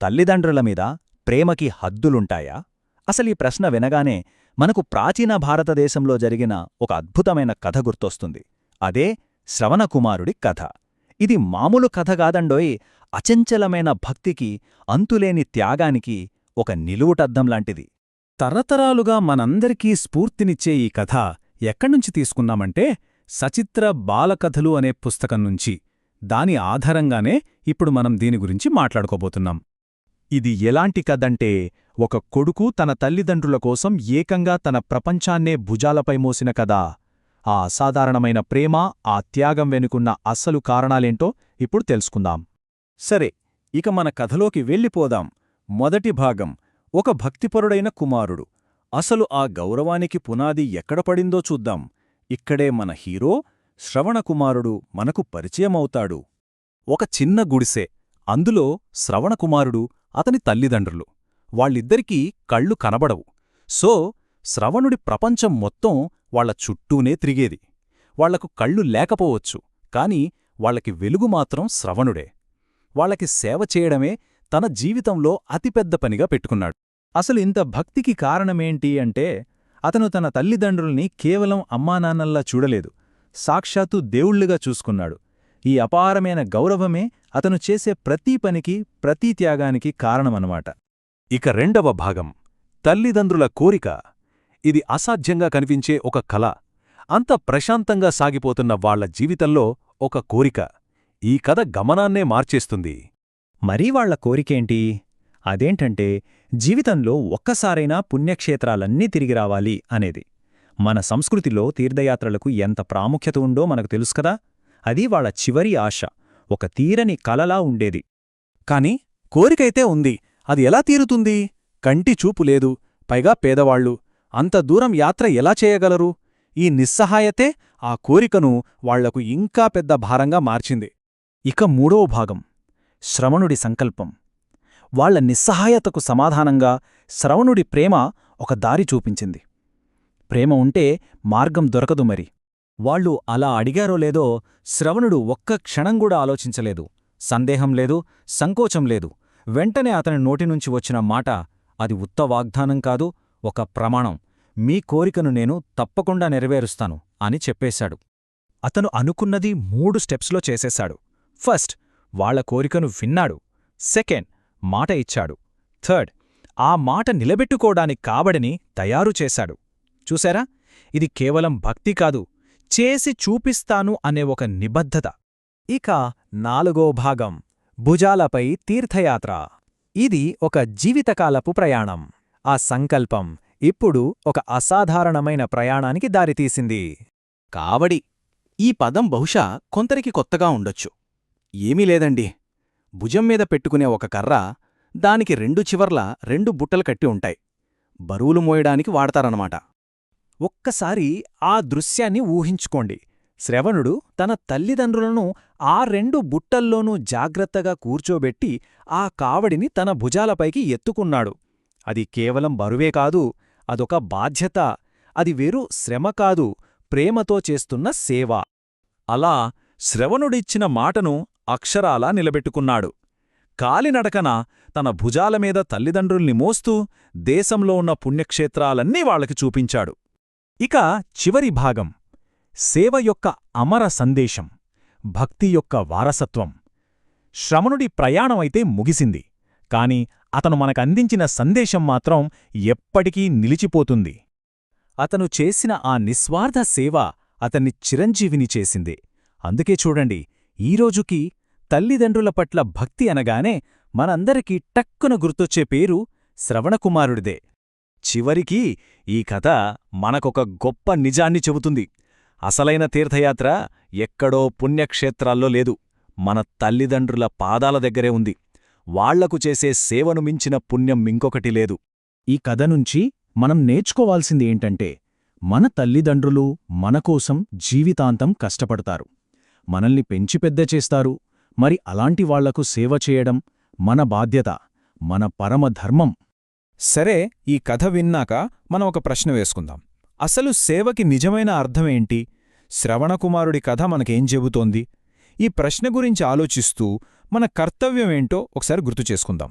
తల్లిదండ్రుల మీద ప్రేమకి హద్దులుంటాయా? అసలీ ప్రశ్న వినగానే మనకు ప్రాచీన భారతదేశంలో జరిగిన ఒక అద్భుతమైన కథ గుర్తొస్తుంది. అదే శ్రవణకుమారుడి కథ. ఇది మామూలు కథ కాదండోయ్. అచంచలమైన భక్తికి, అంతులేని త్యాగానికి ఒక నిలువుటద్దంలాంటిది. తరతరాలుగా మనందరికీ స్ఫూర్తినిచ్చే ఈ కథ ఎక్కడ్నుంచి తీసుకున్నామంటే సచిత్ర బాలకథలు అనే పుస్తకం నుంచి. దాని ఆధారంగానే ఇప్పుడు మనం దీని గురించి మాట్లాడుకోబోతున్నాం. ఇది ఎలాంటి కథంటే, ఒక కొడుకు తన తల్లిదండ్రుల కోసం ఏకంగా తన ప్రపంచాన్నే భుజాలపై మోసిన కథ. ఆ అసాధారణమైన ప్రేమ, ఆ త్యాగం వెనుకున్న అస్సలు కారణాలేంటో ఇప్పుడు తెలుసుకుందాం. సరే, ఇక మన కథలోకి వెళ్ళిపోదాం. మొదటి భాగం, ఒక భక్తిపరుడైన కుమారుడు. అసలు ఆ గౌరవానికి పునాది ఎక్కడ పడిందో చూద్దాం. ఇక్కడే మన హీరో శ్రవణకుమారుడు మనకు పరిచయమవుతాడు. ఒక చిన్న గుడిసె, అందులో శ్రవణకుమారుడు, అతని తల్లిదండ్రులు. వాళ్ళిద్దరికీ కళ్ళు కనబడవు. సో శ్రవణుడి ప్రపంచం మొత్తం వాళ్ల చుట్టూనే తిరిగేది. వాళ్లకు కళ్ళు లేకపోవచ్చు, కాని వాళ్లకి వెలుగు మాత్రం శ్రవణుడే. వాళ్లకి సేవ చేయడమే తన జీవితంలో అతిపెద్ద పనిగా పెట్టుకున్నాడు. అసలు ఇంత భక్తికి కారణమేంటి అంటే, అతను తన తల్లిదండ్రుల్ని కేవలం అమ్మానాన్నల్లా చూడలేదు, సాక్షాత్తు దేవుళ్లుగా చూసుకున్నాడు. ఈ అపారమైన గౌరవమే అతను చేసే ప్రతీ పనికి, ప్రతీ త్యాగానికి కారణమన్నమాట. ఇక రెండవ భాగం, తల్లిదండ్రుల కోరిక. ఇది అసాధ్యంగా కనిపించే ఒక కల. అంత ప్రశాంతంగా సాగిపోతున్న వాళ్ల జీవితంలో ఒక కోరిక ఈ కథ గమనాన్నే మార్చేస్తుంది. మరీ వాళ్ల కోరికేంటి? అదేంటంటే, జీవితంలో ఒక్కసారైనా పుణ్యక్షేత్రాలన్నీ తిరిగి రావాలి అనేది. మన సంస్కృతిలో తీర్థయాత్రలకు ఎంత ప్రాముఖ్యత ఉందో మనకు తెలుసుకదా. అది వాళ్ల చివరి ఆశ, ఒక తీరని కలలా ఉండేది. కాని కోరికైతే ఉంది, అది ఎలా తీరుతుంది? కంటి చూపు లేదు, పైగా పేదవాళ్లు. అంత దూరం యాత్ర ఎలా చేయగలరు? ఈ నిస్సహాయతే ఆ కోరికను వాళ్లకు ఇంకా పెద్ద భారంగా మార్చింది. ఇక మూడవ భాగం, శ్రవణుడి సంకల్పం. వాళ్ల నిస్సహాయతకు సమాధానంగా శ్రవణుడి ప్రేమ ఒక దారి చూపించింది. ప్రేమ ఉంటే మార్గం దొరకదు మరి. వాళ్ళు అలా అడిగారో లేదో శ్రవణుడు ఒక్క క్షణంగూడా ఆలోచించలేదు. సందేహం లేదు, సంకోచం లేదు. వెంటనే అతని నోటినుంచి వచ్చిన మాట, అది ఉత్త వాగ్దానం కాదు, ఒక ప్రమాణం. మీ కోరికను నేను తప్పకుండా నెరవేరుస్తాను అని చెప్పేశాడు. అతను అనుకున్నది 3 స్టెప్స్లో చేసేశాడు. ఫస్ట్, వాళ్ల కోరికను విన్నాడు. సెకండ్, మాట ఇచ్చాడు. థర్డ్, ఆ మాట నిలబెట్టుకోవడానికి కాబడిని తయారు చేశాడు. చూశారా? ఇది కేవలం భక్తి కాదు, చేసి చూపిస్తాను అనే ఒక నిబద్ధత. ఇక 4వ భాగం, భుజాలపై తీర్థయాత్ర. ఇది ఒక జీవితకాలపు ప్రయాణం. ఆ సంకల్పం ఇప్పుడు ఒక అసాధారణమైన ప్రయాణానికి దారితీసింది. కావడి. ఈ పదం బహుశా కొందరికి కొత్తగా ఉండొచ్చు. ఏమీ లేదండి, భుజం మీద పెట్టుకునే ఒక కర్ర, దానికి 2 చివర్లా 2 బుట్టలు కట్టి ఉంటాయి. బరువులు మోయడానికి వాడతారన్నమాట. ఒక్కసారి ఆ దృశ్యాన్ని ఊహించుకోండి. శ్రవణుడు తన తల్లిదండ్రులను ఆ 2 బుట్టల్లోనూ జాగ్రత్తగా కూర్చోబెట్టి ఆ కావడిని తన భుజాలపైకి ఎత్తుకున్నాడు. అది కేవలం బరువే కాదు, అదొక బాధ్యత. అది వేరు శ్రమ కాదు, ప్రేమతో చేస్తున్న సేవ. అలా శ్రవణుడిచ్చిన మాటను అక్షరాలా నిలబెట్టుకున్నాడు. కాలినడకన తన భుజాలమీద తల్లిదండ్రుల్ని మోస్తూ దేశంలో ఉన్న పుణ్యక్షేత్రాలన్నీ వాళ్లకి చూపించాడు. ఇక చివరి భాగం, సేవ యొక్క అమర సందేశం, భక్తి యొక్క వారసత్వం. శ్రవణుడి ప్రయాణమైతే ముగిసింది, కాని అతను మనకందించిన సందేశం మాత్రం ఎప్పటికీ నిలిచిపోతుంది. అతను చేసిన ఆ నిస్వార్థ సేవ అతన్ని చిరంజీవిని చేసింది. అందుకే చూడండి, ఈరోజుకి తల్లిదండ్రుల పట్ల భక్తి అనగానే మనందరికీ టక్కున గుర్తొచ్చే పేరు శ్రవణకుమారుడిదే. చివరికి ఈ కథ మనకొక గొప్ప నిజాన్ని చెబుతుంది. అసలైన తీర్థయాత్ర ఎక్కడో పుణ్యక్షేత్రాల్లో లేదు, మన తల్లిదండ్రుల పాదాల దగ్గరే ఉంది. వాళ్లకు చేసే సేవను మించిన పుణ్యం ఇంకొకటి లేదు. ఈ కథ నుంచి మనం నేర్చుకోవాల్సింది ఏంటంటే, మన తల్లిదండ్రులు మనకోసం జీవితాంతం కష్టపడతారు, మనల్ని పెంచి పెద్ద చేస్తారు. మరి అలాంటి వాళ్లకు సేవ చేయడం మన బాధ్యత, మన పరమధర్మం. సరే, ఈ కథ విన్నాక మనం ఒక ప్రశ్న వేసుకుందాం. అసలు సేవకి నిజమైన అర్థమేంటి? శ్రవణకుమారుడి కథ మనకేం చెబుతోంది? ఈ ప్రశ్న గురించి ఆలోచిస్తూ మన కర్తవ్యమేంటో ఒకసారి గుర్తు చేసుకుందాం.